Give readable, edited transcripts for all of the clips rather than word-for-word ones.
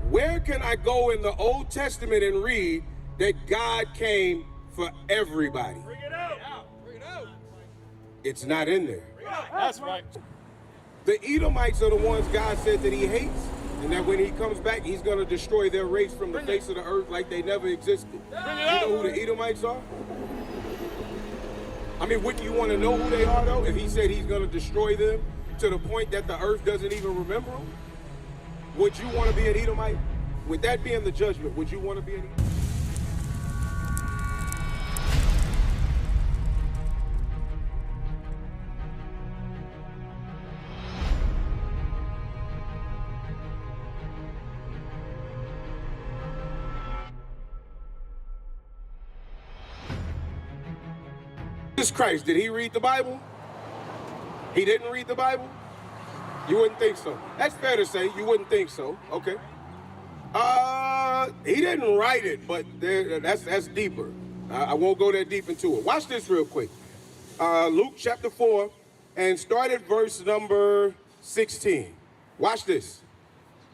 Where can I go in the Old Testament and read that God came for everybody? Bring it out. Bring it out. It's not in there. That's right. The Edomites are the ones God said that he hates, and that when he comes back, he's going to destroy their race from the face of the earth like they never existed. You know who the Edomites are? I mean, wouldn't you want to know who they are, though, if he said he's going to destroy them to the point that the earth doesn't even remember them? Would you want to be an Edomite? With that being the judgment, would you want to be an Edomite? Jesus Christ, did he read the Bible? He didn't read the Bible? You wouldn't think so. That's fair to say. You wouldn't think so. Okay. He didn't write it, but that's deeper. I won't go that deep into it. Watch this real quick. Luke chapter 4, and start at verse number 16. Watch this.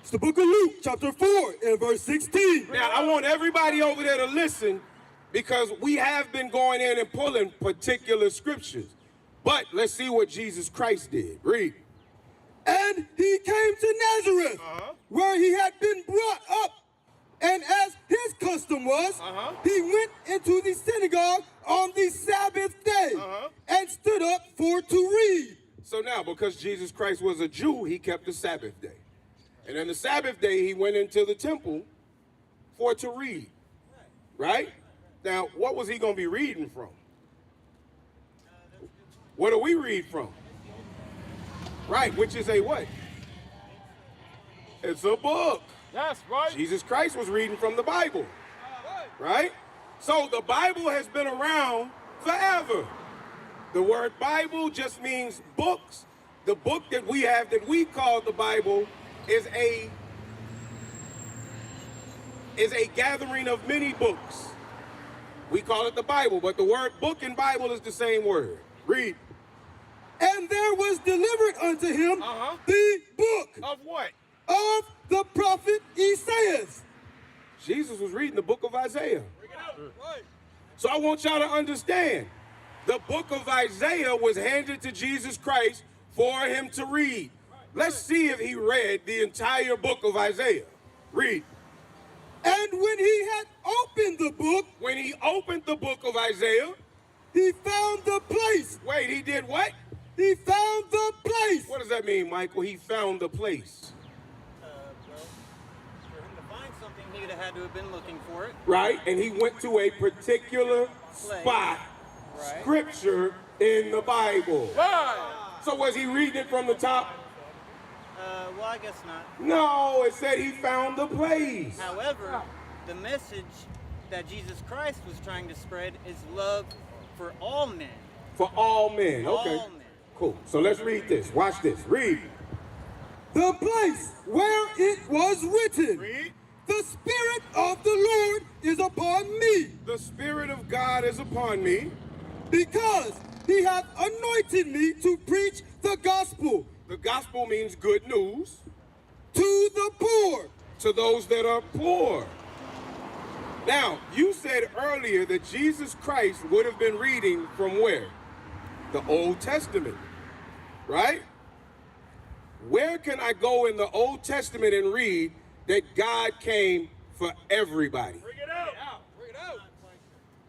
It's the book of Luke, chapter 4, and verse 16. Now, I want everybody over there to listen, because we have been going in and pulling particular scriptures. But let's see what Jesus Christ did. Read. And he came to Nazareth, where he had been brought up. And as his custom was, he went into the synagogue on the Sabbath day and stood up for to read. So now, because Jesus Christ was a Jew, he kept the Sabbath day. And on the Sabbath day, he went into the temple for to read. Right? Now, what was he going to be reading from? What do we read from? Right, which is a what? It's a book. That's right. Jesus Christ was reading from the Bible. Right? So the Bible has been around forever. The word Bible just means books. The book that we have that we call the Bible is a gathering of many books. We call it the Bible, but the word book and Bible is the same word. Read. And there was delivered unto him the book Of what? of the prophet Isaiah. Jesus was reading the book of Isaiah. Bring it out. Right. So I want y'all to understand, the book of Isaiah was handed to Jesus Christ for him to read. Let's see if he read the entire book of Isaiah. Read. And when he had opened the book, When he opened the book of Isaiah, he found the place. wait, he did what? He found the place. What does that mean, Michael? He found the place. Well, for him to find something, he would have had to have been looking for it. Right? And he went to a particular spot, Right. scripture in the Bible. Right. So was he reading it from the top? Well, I guess not. No, it said he found the place. However, the message that Jesus Christ was trying to spread is love for all men. For all men. Okay. All men. Cool. So let's read this. Watch this. Read. The place where it was written. Read. The Spirit of the Lord is upon me, The Spirit of God is upon me. because he hath anointed me to preach the gospel The gospel means good news to the poor. to those that are poor. Now, you said earlier that Jesus Christ would have been reading from where? The Old Testament, right? Where can I go in the Old Testament and read that God came for everybody? Bring it out. Bring it out.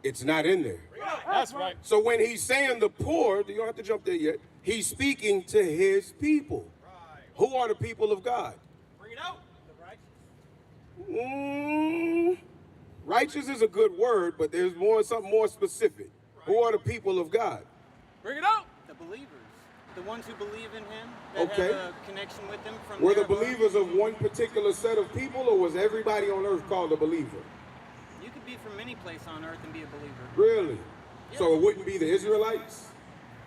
It's not in there. That's right. So when he's saying the poor, you don't have to jump there yet, he's speaking to his people. Who are the people of God? Bring it out. The righteous. Righteous is a good word, but there's something more specific. Who are the people of God? Bring it out. The believers. The ones who believe in him, that Okay. have a connection with him from Were the their heart. believers of one particular set of people, or was everybody on earth called a believer? You could be from any place on earth and be a believer. Really? So it wouldn't be the Israelites?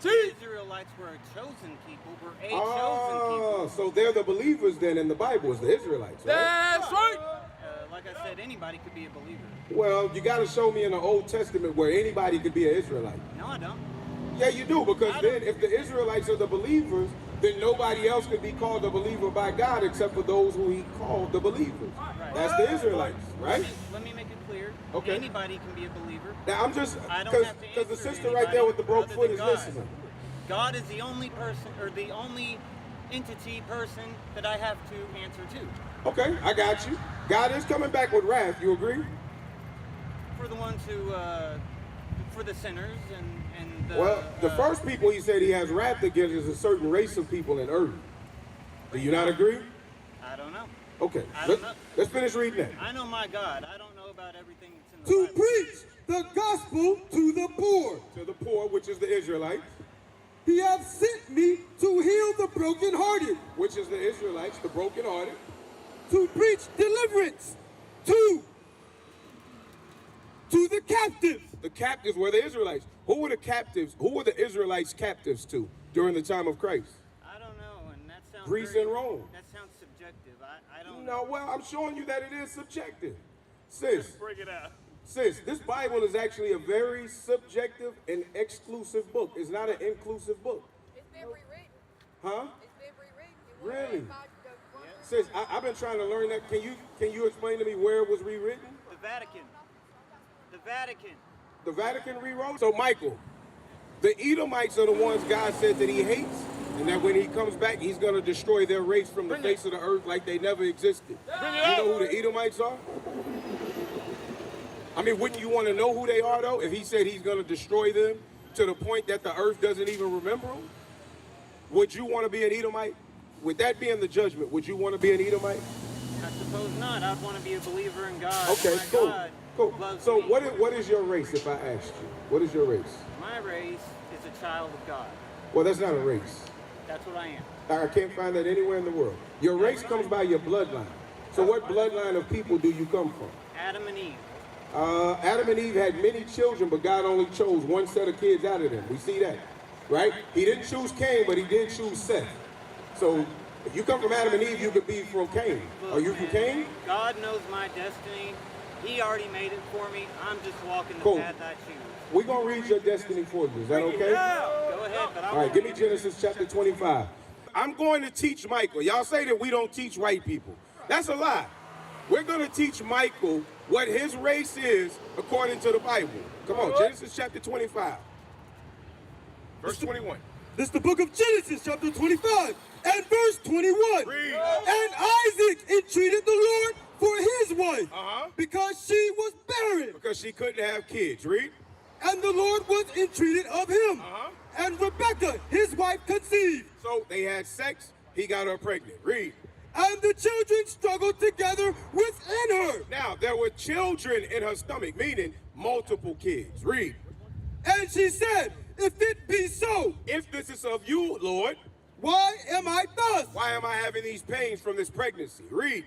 The Israelites were a chosen people, were a chosen Oh, people. so they're the believers then in the Bible, is the Israelites, right? That's right. Like I said, anybody could be a believer. Well, you got to show me in the Old Testament where anybody could be an Israelite. No, I don't. Yeah, you do, because then if the Israelites are the believers, then nobody else could be called a believer by God except for those who he called the believers. Right. That's the Israelites, right? Let me make it clear. Okay. Anybody can be a believer. Now I'm just, I don't because have to the answer sister right there with the broke anybody foot other is than God. listening. God is the only person, or the only entity, person that I have to answer to. Okay, I got you. God is coming back with wrath, you agree? For the ones who, for the sinners and Well, the first people he said he has wrath against is a certain race of people in earth. Do you not agree? I don't know. Okay, I don't know. let's finish reading that. I know my God. I don't know about everything that's in the To Bible. preach the gospel to the poor. To the poor, which is the Israelites, He hath sent me to heal the brokenhearted, which is the Israelites, the brokenhearted, to preach deliverance to the captives. the captives were the Israelites. Who were the captives? Who were the Israelites captives to during the time of Christ? I don't know, and that sounds Greece very- and Rome. That sounds subjective. I don't No, well, I'm showing you that it is subjective. Sis, Bring it out. sis, this Bible is actually a very subjective and exclusive book. It's not an inclusive book. It's been rewritten. Huh? It's been rewritten. It Really? wasn't about the one- Sis, I've been trying to learn that. Can you explain to me where it was rewritten? The Vatican. The Vatican. The Vatican rewrote? So, Michael, the Edomites are the ones God said that he hates, and that when he comes back, he's going to destroy their race from the face of the earth like they never existed. Bring it You out. know who the Edomites are? I mean, wouldn't you want to know who they are, though, if he said he's going to destroy them to the point that the earth doesn't even remember them? Would you want to be an Edomite? With that being the judgment, would you want to be an Edomite? I suppose not. I'd want to be a believer in God. Okay, My cool. God Cool. loves So me. what is your race, if I asked you? What is your race? My race is a child of God. Well, that's not a race. That's what I am. I can't find that anywhere in the world. Your race comes by your bloodline. So what bloodline of people do you come from? Adam and Eve. Adam and Eve had many children, but God only chose one set of kids out of them. We see that, right? He didn't choose Cain, but he did choose Seth. So if you come from Adam and Eve, you could be from Cain. Are you from Cain? God knows my destiny. He already made it for me. I'm just walking the Cool. path I choose. We're going to read your destiny for you. Is that okay? Go ahead, but I All right, won't give me read it. Genesis chapter 25. I'm going to teach Michael. Y'all say that we don't teach white people. That's a lie. We're going to teach Michael what his race is according to the Bible. Come on, Genesis chapter 25. Verse 21. This is the book of Genesis, chapter 25, and verse 21. Read. And Isaac entreated the Lord for his wife, Uh-huh. because she was barren. Because she couldn't have kids. Read. And the Lord was entreated of him. Uh-huh. And Rebekah, his wife, conceived. So they had sex. He got her pregnant. Read. And the children struggled together within her. Now, there were children in her stomach, meaning multiple kids. Read. And she said, if it be so, If this is of you, Lord, why am I thus? why am I having these pains from this pregnancy? Read.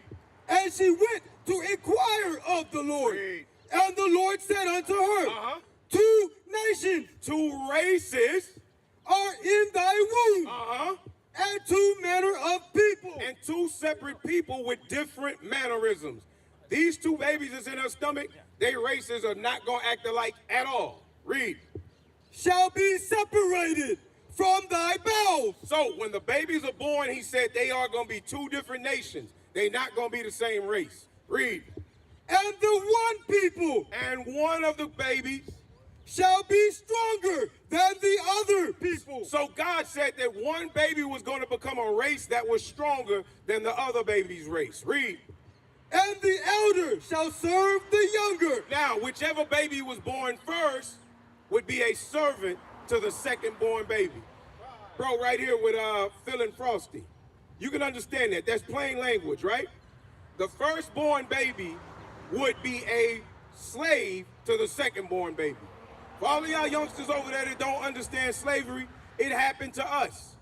And she went to inquire of the Lord. Read. And the Lord said unto her, Uh-huh. 2 nations 2 races, are in thy womb, uh-huh, and 2 manner of people. and 2 separate people with different mannerisms. These 2 babies that's in her stomach, their races are not going to act alike at all. Read. Shall be separated from thy bowels. So when the babies are born, he said they are going to be 2 different nations. They're not going to be the same race. Read. And the one people And one of the babies. shall be stronger than the other people. So God said that one baby was going to become a race that was stronger than the other baby's race. Read. And the elder shall serve the younger. Now, whichever baby was born first would be a servant to the second born baby. Bro, right here with Phil and Frosty. You can understand that. That's plain language, right? The firstborn baby would be a slave to the second born baby. For all of y'all youngsters over there that don't understand slavery, it happened to us.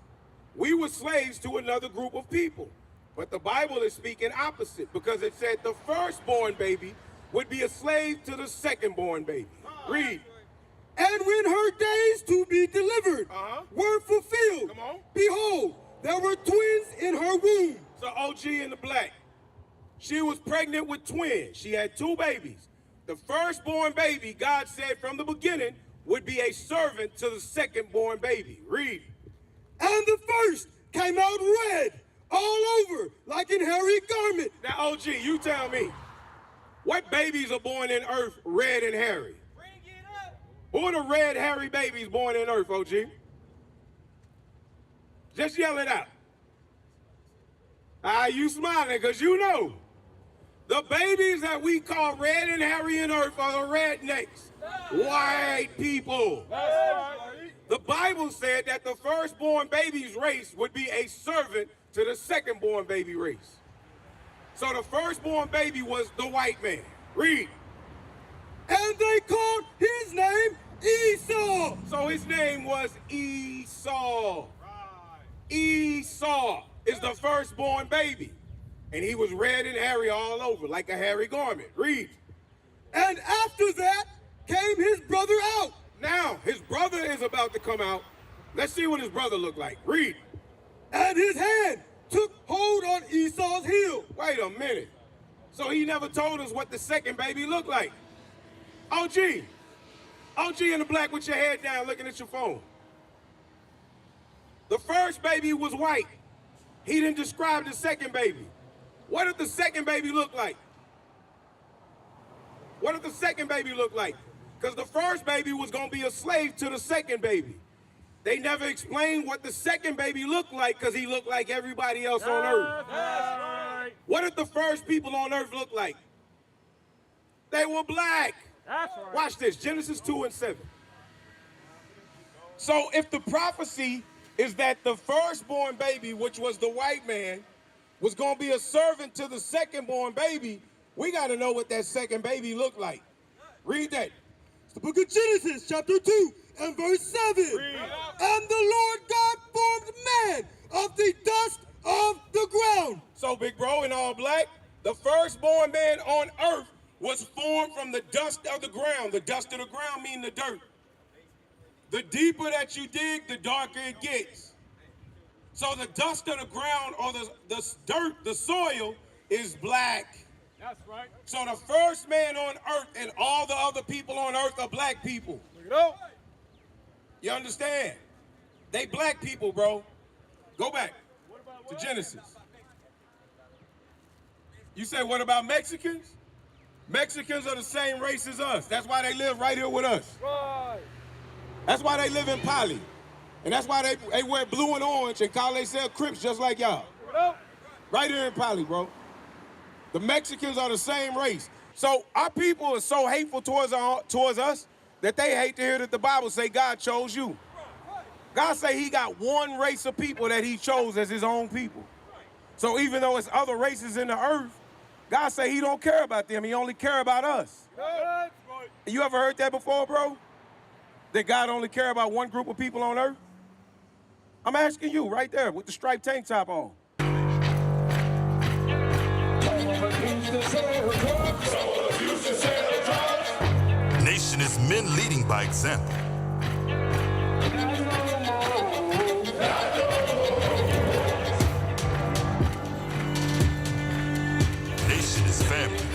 We were slaves to another group of people. But the Bible is speaking opposite, because it said the firstborn baby would be a slave to the second-born baby. Read. And when her days to be delivered Uh-huh. were fulfilled, Come on. behold, there were twins in her womb. So OG in the black. She was pregnant with twins. She had 2 babies. The firstborn baby, God said from the beginning, would be a servant to the second-born baby. Read. And the first came out red all over like in hairy garment. Now, OG, you tell me, what babies are born in earth red and hairy? Bring it up. Who are the red, hairy babies born in earth, OG? Just yell it out. You smiling because you know. The babies that we call red and hairy in earth are the rednecks. White people. The Bible said that the firstborn baby's race would be a servant to the secondborn baby race. So the firstborn baby was the white man. Read. And they called his name Esau. So his name was Esau. Esau is the firstborn baby. And he was red and hairy all over, like a hairy garment. Read. And after that came his brother out. Now, his brother is about to come out. Let's see what his brother looked like. Read. And his hand took hold on Esau's heel. Wait a minute. So he never told us what the second baby looked like. OG in the black with your head down looking at your phone. The first baby was white. He didn't describe the second baby. What did the second baby look like? What did the second baby look like? Because the first baby was going to be a slave to the second baby. They never explained what the second baby looked like because he looked like everybody else on earth. Right. What did the first people on earth look like? They were black. That's right. Watch this, Genesis 2:7. So if the prophecy is that the firstborn baby, which was the white man, was going to be a servant to the secondborn baby, we got to know what that second baby looked like. Read that. It's the book of Genesis, chapter 2, and verse 7. And the Lord God formed man of the dust of the ground. So, big bro, in all black, the firstborn man on earth was formed from the dust of the ground. The dust of the ground means the dirt. The deeper that you dig, the darker it gets. So the dust of the ground, or the dirt, the soil, is black. That's right. So the first man on earth and all the other people on earth are black people. Bring it up. You understand? They black people, bro. Go back to Genesis. You say, what about Mexicans? Mexicans are the same race as us. That's why they live right here with us. Right. That's why they live in Poly. And that's why they wear blue and orange and call themselves Crips just like y'all. Bring it up. Right here in Poly, bro. The Mexicans are the same race. So our people are so hateful towards us that they hate to hear that the Bible say God chose you. God say he got one race of people that he chose as his own people. So even though it's other races in the earth, God say he don't care about them. He only care about us. Right. You ever heard that before, bro? That God only care about one group of people on earth? I'm asking you right there with the striped tank top on. Nation is men leading by example. Nation is family.